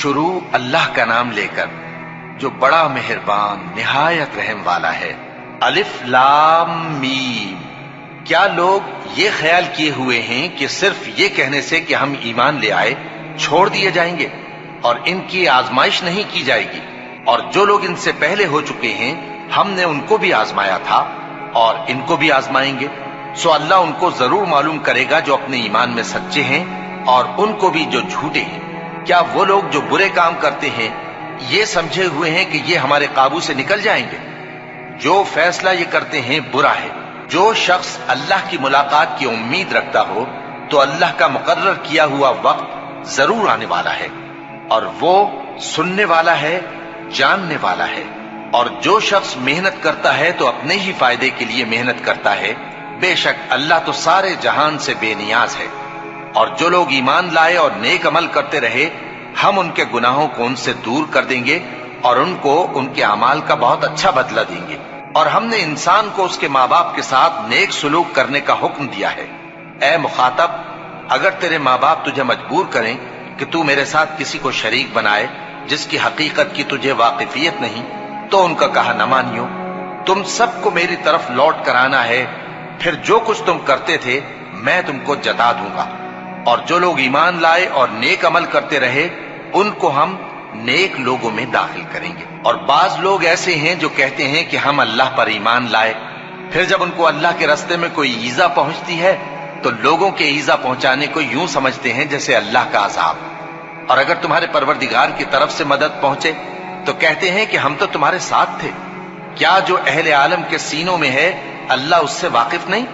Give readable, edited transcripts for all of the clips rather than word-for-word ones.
شروع اللہ کا نام لے کر جو بڑا مہربان نہایت رحم والا ہے۔ الف لام میم۔ کیا لوگ یہ خیال کیے ہوئے ہیں کہ صرف یہ کہنے سے کہ ہم ایمان لے آئے چھوڑ دیے جائیں گے اور ان کی آزمائش نہیں کی جائے گی؟ اور جو لوگ ان سے پہلے ہو چکے ہیں ہم نے ان کو بھی آزمایا تھا اور ان کو بھی آزمائیں گے، سو اللہ ان کو ضرور معلوم کرے گا جو اپنے ایمان میں سچے ہیں اور ان کو بھی جو جھوٹے ہیں۔ کیا وہ لوگ جو برے کام کرتے ہیں یہ سمجھے ہوئے ہیں کہ یہ ہمارے قابو سے نکل جائیں گے؟ جو فیصلہ یہ کرتے ہیں برا ہے۔ جو شخص اللہ کی ملاقات کی امید رکھتا ہو تو اللہ کا مقرر کیا ہوا وقت ضرور آنے والا ہے، اور وہ سننے والا ہے، جاننے والا ہے۔ اور جو شخص محنت کرتا ہے تو اپنے ہی فائدے کے لیے محنت کرتا ہے، بے شک اللہ تو سارے جہان سے بے نیاز ہے۔ اور جو لوگ ایمان لائے اور نیک عمل کرتے رہے ہم ان کے گناہوں کو ان سے دور کر دیں گے اور ان کو ان کے اعمال کا بہت اچھا بدلہ دیں گے۔ اور ہم نے انسان کو اس کے ماں باپ کے ساتھ نیک سلوک کرنے کا حکم دیا ہے۔ اے مخاطب، اگر تیرے ماں باپ تجھے مجبور کریں کہ تو میرے ساتھ کسی کو شریک بنائے جس کی حقیقت کی تجھے واقفیت نہیں، تو ان کا کہا نہ مانیو۔ تم سب کو میری طرف لوٹ کر آنا ہے، پھر جو کچھ تم کرتے تھے میں تم کو جتا دوں گا۔ اور جو لوگ ایمان لائے اور نیک عمل کرتے رہے ان کو ہم نیک لوگوں میں داخل کریں گے۔ اور بعض لوگ ایسے ہیں جو کہتے ہیں کہ ہم اللہ پر ایمان لائے، پھر جب ان کو اللہ کے راستے میں کوئی ایذا پہنچتی ہے تو لوگوں کے ایذا پہنچانے کو یوں سمجھتے ہیں جیسے اللہ کا عذاب۔ اور اگر تمہارے پروردگار کی طرف سے مدد پہنچے تو کہتے ہیں کہ ہم تو تمہارے ساتھ تھے۔ کیا جو اہل عالم کے سینوں میں ہے اللہ اس سے واقف نہیں؟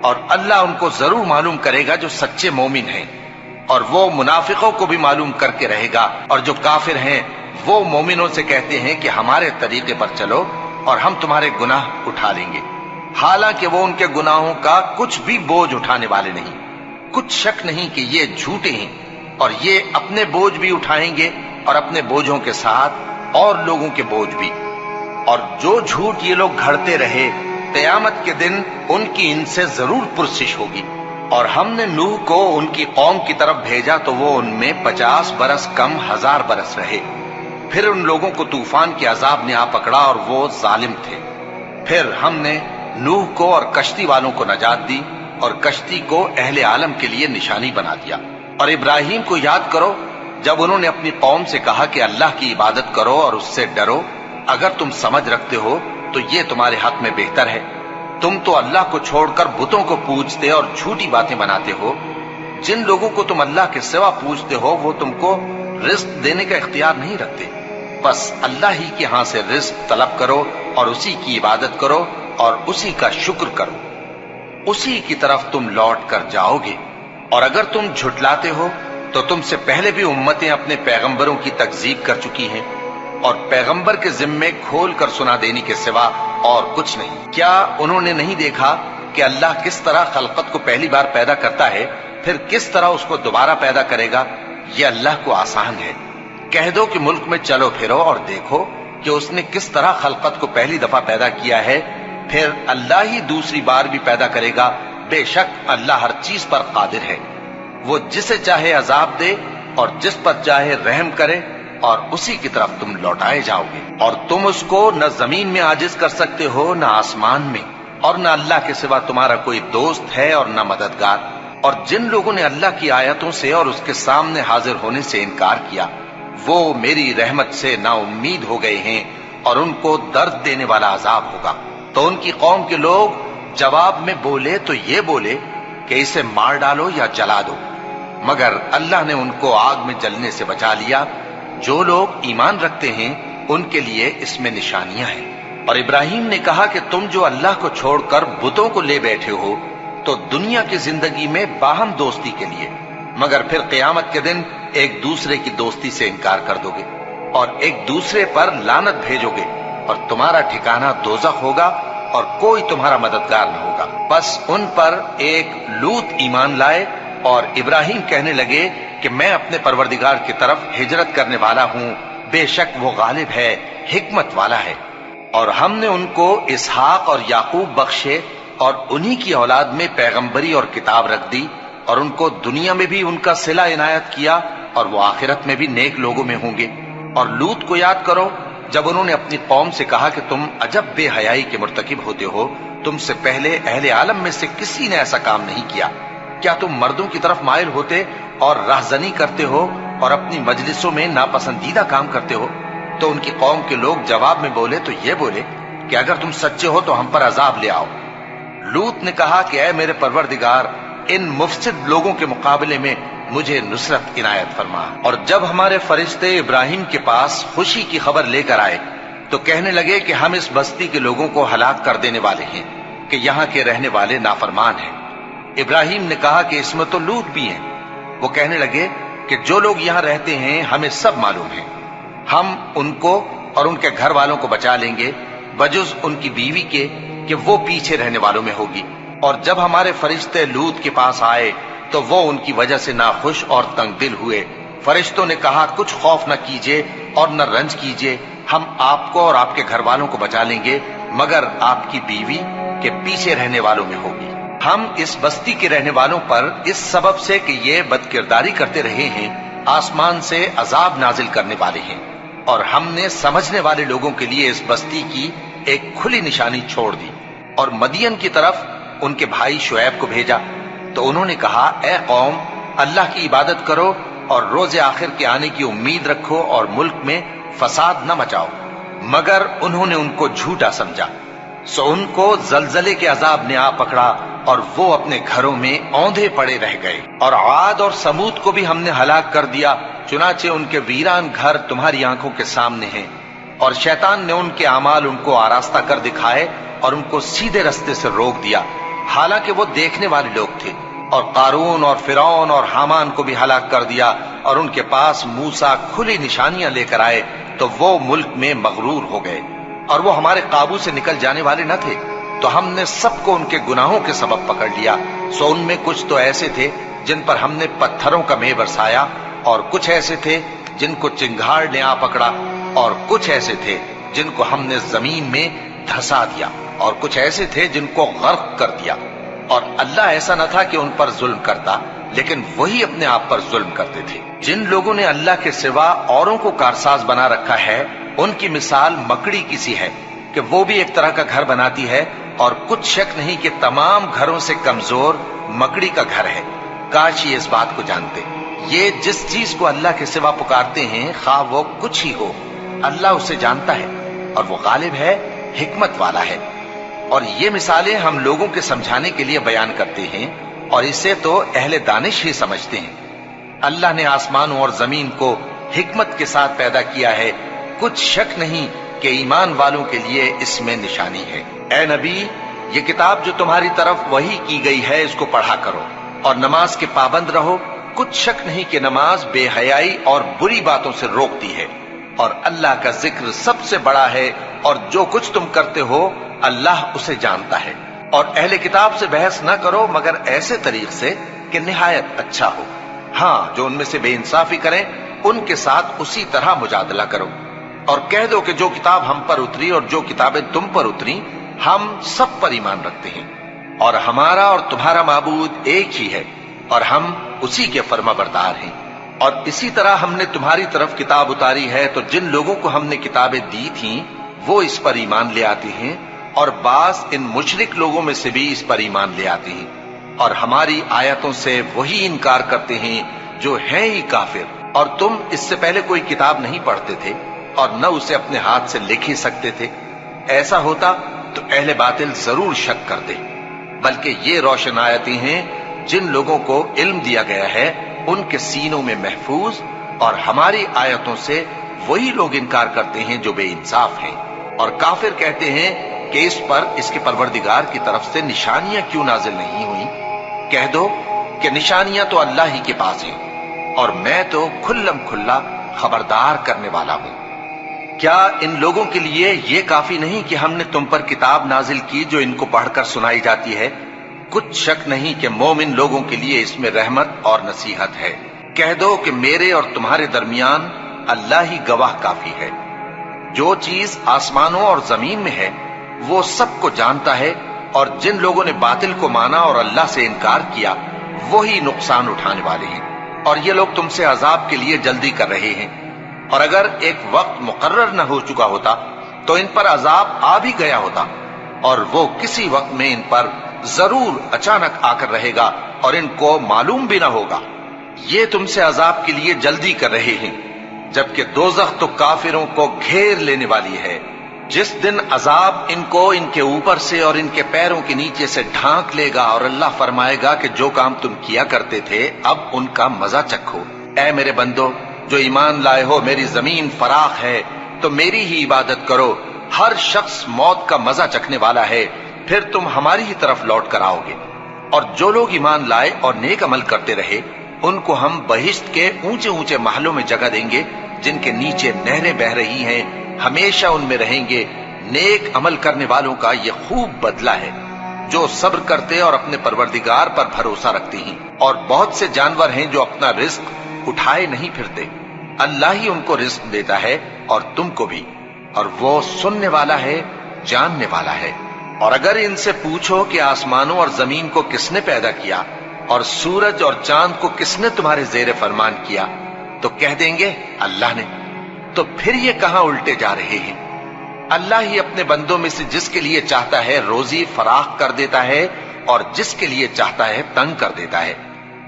اور اللہ ان کو ضرور معلوم کرے گا جو سچے مومن ہیں، اور وہ منافقوں کو بھی معلوم کر کے رہے گا۔ اور جو کافر ہیں وہ مومنوں سے کہتے ہیں کہ ہمارے طریقے پر چلو اور ہم تمہارے گناہ اٹھا لیں گے، حالانکہ وہ ان کے گناہوں کا کچھ بھی بوجھ اٹھانے والے نہیں۔ کچھ شک نہیں کہ یہ جھوٹے ہیں اور یہ اپنے بوجھ بھی اٹھائیں گے اور اپنے بوجھوں کے ساتھ اور لوگوں کے بوجھ بھی۔ اور جو جھوٹ یہ لوگ گھڑتے رہے قیامت کے دن ان کی ان سے ضرور پرسش ہوگی۔ اور ہم نے نوح کو ان کی قوم کی طرف بھیجا تو وہ ان میں 50 برس کم 1000 برس رہے۔ پھر ان لوگوں کو طوفان کے عذاب نے آ پکڑا اور وہ ظالم تھے۔ پھر ہم نے نوح کو اور کشتی والوں کو نجات دی اور کشتی کو اہل عالم کے لیے نشانی بنا دیا۔ اور ابراہیم کو یاد کرو جب انہوں نے اپنی قوم سے کہا کہ اللہ کی عبادت کرو اور اس سے ڈرو، اگر تم سمجھ رکھتے ہو تو یہ تمہارے حق میں بہتر ہے۔ تم تو اللہ کو چھوڑ کر بتوں کو پوجتے اور جھوٹی باتیں بناتے ہو۔ جن لوگوں کو تم اللہ کے سوا پوجتے ہو وہ تم کو رزق دینے کا اختیار نہیں رکھتے، بس اللہ ہی کے ہاں سے رزق طلب کرو اور اسی کی عبادت کرو اور اسی کا شکر کرو، اسی کی طرف تم لوٹ کر جاؤ گے۔ اور اگر تم جھٹلاتے ہو تو تم سے پہلے بھی امتیں اپنے پیغمبروں کی تکذیب کر چکی ہیں، اور پیغمبر کے ذمے کھول کر سنا دینے کے سوا اور کچھ نہیں۔ کیا انہوں نے نہیں دیکھا کہ اللہ کس طرح خلقت کو پہلی بار پیدا کرتا ہے پھر کس طرح اس کو دوبارہ پیدا کرے گا؟ یہ اللہ کو آسان ہے۔ کہہ دو کہ ملک میں چلو پھرو اور دیکھو کہ اس نے کس طرح خلقت کو پہلی دفعہ پیدا کیا ہے، پھر اللہ ہی دوسری بار بھی پیدا کرے گا۔ بے شک اللہ ہر چیز پر قادر ہے۔ وہ جسے چاہے عذاب دے اور جس پر چاہے رحم کرے، اور اسی کی طرف تم لوٹائے جاؤ گے۔ اور تم اس کو نہ زمین میں عاجز کر سکتے ہو نہ آسمان میں، اور نہ اللہ کے سوا تمہارا کوئی دوست ہے اور نہ مددگار۔ اور جن لوگوں نے اللہ کی آیتوں سے اور اس کے سامنے حاضر ہونے سے انکار کیا وہ میری رحمت سے نا امید ہو گئے ہیں اور ان کو درد دینے والا عذاب ہوگا۔ تو ان کی قوم کے لوگ جواب میں بولے تو یہ بولے کہ اسے مار ڈالو یا جلا دو، مگر اللہ نے ان کو آگ میں جلنے سے بچا لیا۔ جو لوگ ایمان رکھتے ہیں ان کے لیے اس میں نشانیاں ہیں۔ اور ابراہیم نے کہا کہ تم جو اللہ کو چھوڑ کر بتوں کو لے بیٹھے ہو تو دنیا کی زندگی میں باہم دوستی کے لیے، مگر پھر قیامت کے دن ایک دوسرے کی دوستی سے انکار کر دو گے اور ایک دوسرے پر لعنت بھیجو گے، اور تمہارا ٹھکانہ دوزخ ہوگا اور کوئی تمہارا مددگار نہ ہوگا۔ بس ان پر ایک لوط ایمان لائے اور ابراہیم کہنے لگے کہ میں اپنے پروردگار کی طرف ہجرت کرنے والا ہوں، بے شک وہ غالب ہے، حکمت والا ہے۔ اور ہم نے ان کو اسحاق اور یعقوب بخشے اور انہی کی اولاد میں پیغمبری اور کتاب رکھ دی، اور ان کو دنیا میں بھی ان کا صلہ عنایت کیا اور وہ آخرت میں بھی نیک لوگوں میں ہوں گے۔ اور لوط کو یاد کرو جب انہوں نے اپنی قوم سے کہا کہ تم عجب بے حیائی کے مرتکب ہوتے ہو، تم سے پہلے اہل عالم میں سے کسی نے ایسا کام نہیں کیا۔ کیا تم مردوں کی طرف مائل ہوتے اور رہزنی کرتے ہو اور اپنی مجلسوں میں ناپسندیدہ کام کرتے ہو؟ تو ان کی قوم کے لوگ جواب میں بولے تو یہ بولے کہ اگر تم سچے ہو تو ہم پر عذاب لے آؤ۔ لوط نے کہا کہ اے میرے پروردگار، ان مفسد لوگوں کے مقابلے میں مجھے نصرت عنایت فرما۔ اور جب ہمارے فرشتے ابراہیم کے پاس خوشی کی خبر لے کر آئے تو کہنے لگے کہ ہم اس بستی کے لوگوں کو ہلاک کر دینے والے ہیں کہ یہاں کے رہنے والے نافرمان ہیں۔ ابراہیم نے کہا کہ اس میں تو لوط بھی ہیں۔ وہ کہنے لگے کہ جو لوگ یہاں رہتے ہیں ہمیں سب معلوم ہے، ہم ان کو اور ان کے گھر والوں کو بچا لیں گے بجز ان کی بیوی کے کہ وہ پیچھے رہنے والوں میں ہوگی۔ اور جب ہمارے فرشتے لوط کے پاس آئے تو وہ ان کی وجہ سے ناخوش اور تنگ دل ہوئے۔ فرشتوں نے کہا کچھ خوف نہ کیجیے اور نہ رنج کیجیے، ہم آپ کو اور آپ کے گھر والوں کو بچا لیں گے مگر آپ کی بیوی کے پیچھے رہنے والوں میں ہوگی۔ ہم اس بستی کے رہنے والوں پر اس سبب سے کہ یہ بد کرداری کرتے رہے ہیں آسمان سے عذاب نازل کرنے والے ہیں، اور ہم نے سمجھنے والے لوگوں کے لیے اس بستی کی ایک کھلی نشانی چھوڑ دی۔ اور مدین کی طرف ان کے بھائی شعیب کو بھیجا تو انہوں نے کہا اے قوم، اللہ کی عبادت کرو اور روز آخر کے آنے کی امید رکھو اور ملک میں فساد نہ مچاؤ، مگر انہوں نے ان کو جھوٹا سمجھا، سو ان کو زلزلے کے عذاب نے آ پکڑا اور وہ اپنے گھروں میں اوندھے پڑے رہ گئے۔ اور عاد اور سمود کو بھی ہم نے ہلاک کر دیا، چنانچہ ان کے ویران گھر تمہاری آنکھوں کے سامنے ہیں، اور شیطان نے ان کے اعمال ان کو آراستہ کر دکھائے اور ان کو سیدھے رستے سے روک دیا، حالانکہ وہ دیکھنے والے لوگ تھے۔ اور قارون اور فرعون اور حامان کو بھی ہلاک کر دیا، اور ان کے پاس موسیٰ کھلی نشانیاں لے کر آئے تو وہ ملک میں مغرور ہو گئے، اور وہ ہمارے قابو سے نکل جانے والے نہ تھے، تو ہم نے سب کو ان کے گناہوں کے سبب پکڑ لیا۔ سو ان میں کچھ تو ایسے تھے جن پر ہم نے پتھروں کا مے برسایا، اور کچھ ایسے تھے جن کو چنگھاڑ نے آ پکڑا، اور کچھ ایسے تھے جن کو ہم نے زمین میں دھسا دیا، اور کچھ ایسے تھے جن کو غرق کر دیا۔ اور اللہ ایسا نہ تھا کہ ان پر ظلم کرتا، لیکن وہی اپنے آپ پر ظلم کرتے تھے۔ جن لوگوں نے اللہ کے سوا اوروں کو کارساز بنا رکھا ہے، ان کی مثال مکڑی کی سی ہے کہ وہ بھی ایک طرح کا گھر بناتی ہے، اور کچھ شک نہیں کہ تمام گھروں سے کمزور مکڑی کا گھر ہے۔ کاش یہ اس بات کو جانتے۔ یہ جس چیز کو اللہ کے سوا پکارتے ہیں خواہ وہ کچھ ہی ہو، اللہ اسے جانتا ہے اور وہ غالب ہے، حکمت والا ہے۔ اور یہ مثالیں ہم لوگوں کے سمجھانے کے لیے بیان کرتے ہیں، اور اسے تو اہل دانش ہی سمجھتے ہیں۔ اللہ نے آسمانوں اور زمین کو حکمت کے ساتھ پیدا کیا ہے، کچھ شک نہیں کہ ایمان والوں کے لیے اس میں نشانی ہے۔ اے نبی، یہ کتاب جو تمہاری طرف وحی کی گئی ہے اس کو پڑھا کرو، اور نماز کے پابند رہو۔ کچھ شک نہیں کہ نماز بے حیائی اور بری باتوں سے روکتی ہے، اور اللہ کا ذکر سب سے بڑا ہے، اور جو کچھ تم کرتے ہو اللہ اسے جانتا ہے۔ اور اہل کتاب سے بحث نہ کرو مگر ایسے طریق سے کہ نہایت اچھا ہو۔ ہاں، جو ان میں سے بے انصافی کریں ان کے ساتھ اسی طرح مجادلہ کرو، اور کہہ دو کہ جو کتاب ہم پر اتری اور جو کتابیں تم پر اتری ہم سب پر ایمان رکھتے ہیں، اور ہمارا اور تمہارا معبود ایک ہی ہے، اور ہم اسی کے فرما بردار ہیں۔ اور اسی طرح ہم نے تمہاری طرف کتاب اتاری ہے تو جن لوگوں کو ہم نے کتابیں دی تھیں وہ اس پر ایمان لے آتے ہیں، اور بعض ان مشرک لوگوں میں سے بھی اس پر ایمان لے آتے ہیں، اور ہماری آیتوں سے وہی انکار کرتے ہیں جو ہیں ہی کافر۔ اور تم اس سے پہلے کوئی کتاب نہیں پڑھتے تھے اور نہ اسے اپنے ہاتھ سے لکھ ہی سکتے تھے۔ ایسا ہوتا تو اہل باطل ضرور شک کرتے، بلکہ یہ روشن آیتیں ہیں جن لوگوں کو علم دیا گیا ہے ان کے سینوں میں محفوظ، اور ہماری آیتوں سے وہی لوگ انکار کرتے ہیں جو بے انصاف ہیں۔ اور کافر کہتے ہیں کہ اس پر اس کے پروردگار کی طرف سے نشانیاں کیوں نازل نہیں ہوئیں؟ کہہ دو کہ نشانیاں تو اللہ ہی کے پاس ہیں، اور میں تو کھلم کھلا خبردار کرنے والا ہوں۔ کیا ان لوگوں کے لیے یہ کافی نہیں کہ ہم نے تم پر کتاب نازل کی جو ان کو پڑھ کر سنائی جاتی ہے؟ کچھ شک نہیں کہ مومن لوگوں کے لیے اس میں رحمت اور نصیحت ہے۔ کہہ دو کہ میرے اور تمہارے درمیان اللہ ہی گواہ کافی ہے۔ جو چیز آسمانوں اور زمین میں ہے وہ سب کو جانتا ہے، اور جن لوگوں نے باطل کو مانا اور اللہ سے انکار کیا وہی نقصان اٹھانے والے ہیں۔ اور یہ لوگ تم سے عذاب کے لیے جلدی کر رہے ہیں، اور اگر ایک وقت مقرر نہ ہو چکا ہوتا تو ان پر عذاب آ بھی گیا ہوتا، اور وہ کسی وقت میں ان پر ضرور اچانک آ کر رہے گا اور ان کو معلوم بھی نہ ہوگا۔ یہ تم سے عذاب کے لیے جلدی کر رہے ہیں، جبکہ دوزخ تو کافروں کو گھیر لینے والی ہے۔ جس دن عذاب ان کو ان کے اوپر سے اور ان کے پیروں کے نیچے سے ڈھانک لے گا، اور اللہ فرمائے گا کہ جو کام تم کیا کرتے تھے اب ان کا مزہ چکھو۔ اے میرے بندو جو ایمان لائے ہو، میری زمین فراخ ہے تو میری ہی عبادت کرو۔ ہر شخص موت کا مزہ چکھنے والا ہے، پھر تم ہماری ہی طرف لوٹ کر آؤ گے۔ اور جو لوگ ایمان لائے اور نیک عمل کرتے رہے، ان کو ہم بہشت کے اونچے اونچے محلوں میں جگہ دیں گے، جن کے نیچے نہریں بہہ رہی ہیں، ہمیشہ ان میں رہیں گے۔ نیک عمل کرنے والوں کا یہ خوب بدلہ ہے، جو صبر کرتے اور اپنے پروردگار پر بھروسہ رکھتے ہیں۔ اور بہت سے جانور ہیں جو اپنا رزق اٹھائے نہیں پھرتے، اللہ ہی ان کو رزق دیتا ہے اور تم کو بھی، اور وہ سننے والا ہے، جاننے والا ہے۔ اور اگر ان سے پوچھو کہ آسمانوں اور زمین کو کس نے پیدا کیا اور سورج اور چاند کو کس نے تمہارے زیر فرمان کیا، تو کہہ دیں گے اللہ نے۔ تو پھر یہ کہاں الٹے جا رہے ہیں؟ اللہ ہی اپنے بندوں میں سے جس کے لیے چاہتا ہے روزی فراخ کر دیتا ہے، اور جس کے لیے چاہتا ہے تنگ کر دیتا ہے۔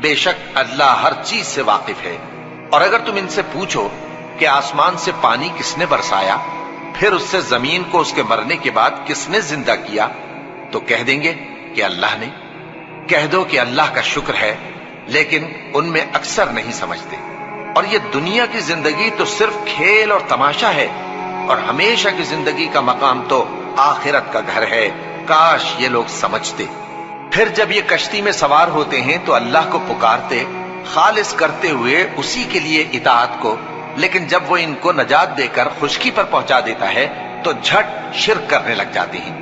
بے شک اللہ ہر چیز سے واقف ہے۔ اور اگر تم ان سے پوچھو کہ آسمان سے پانی کس نے برسایا، پھر اس سے زمین کو اس کے مرنے کے بعد کس نے زندہ کیا، تو کہہ دیں گے کہ اللہ نے۔ کہہ دو کہ اللہ کا شکر ہے، لیکن ان میں اکثر نہیں سمجھتے۔ اور یہ دنیا کی زندگی تو صرف کھیل اور تماشا ہے، اور ہمیشہ کی زندگی کا مقام تو آخرت کا گھر ہے۔ کاش یہ لوگ سمجھتے۔ پھر جب یہ کشتی میں سوار ہوتے ہیں تو اللہ کو پکارتے، خالص کرتے ہوئے اسی کے لیے اطاعت کو، لیکن جب وہ ان کو نجات دے کر خشکی پر پہنچا دیتا ہے تو جھٹ شرک کرنے لگ جاتے ہیں،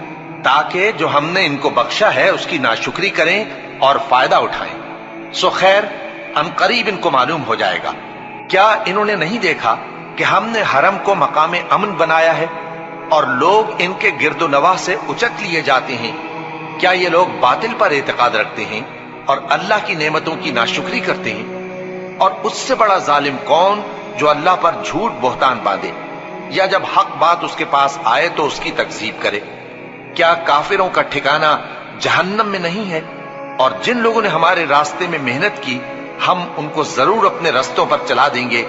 تاکہ جو ہم نے ان کو بخشا ہے اس کی ناشکری کریں اور فائدہ اٹھائیں۔ سو خیر ان قریب ان کو معلوم ہو جائے گا۔ کیا انہوں نے نہیں دیکھا کہ ہم نے حرم کو مقام امن بنایا ہے اور لوگ ان کے گرد و نواح سے اچک لیے جاتے ہیں؟ کیا یہ لوگ باطل پر اعتقاد رکھتے ہیں اور اللہ کی نعمتوں کی ناشکری کرتے ہیں؟ اور اس سے بڑا ظالم کون جو اللہ پر جھوٹ بہتان باندھے، یا جب حق بات اس کے پاس آئے تو اس کی تکذیب کرے؟ کیا کافروں کا ٹھکانہ جہنم میں نہیں ہے؟ اور جن لوگوں نے ہمارے راستے میں محنت کی، ہم ان کو ضرور اپنے رستوں پر چلا دیں گے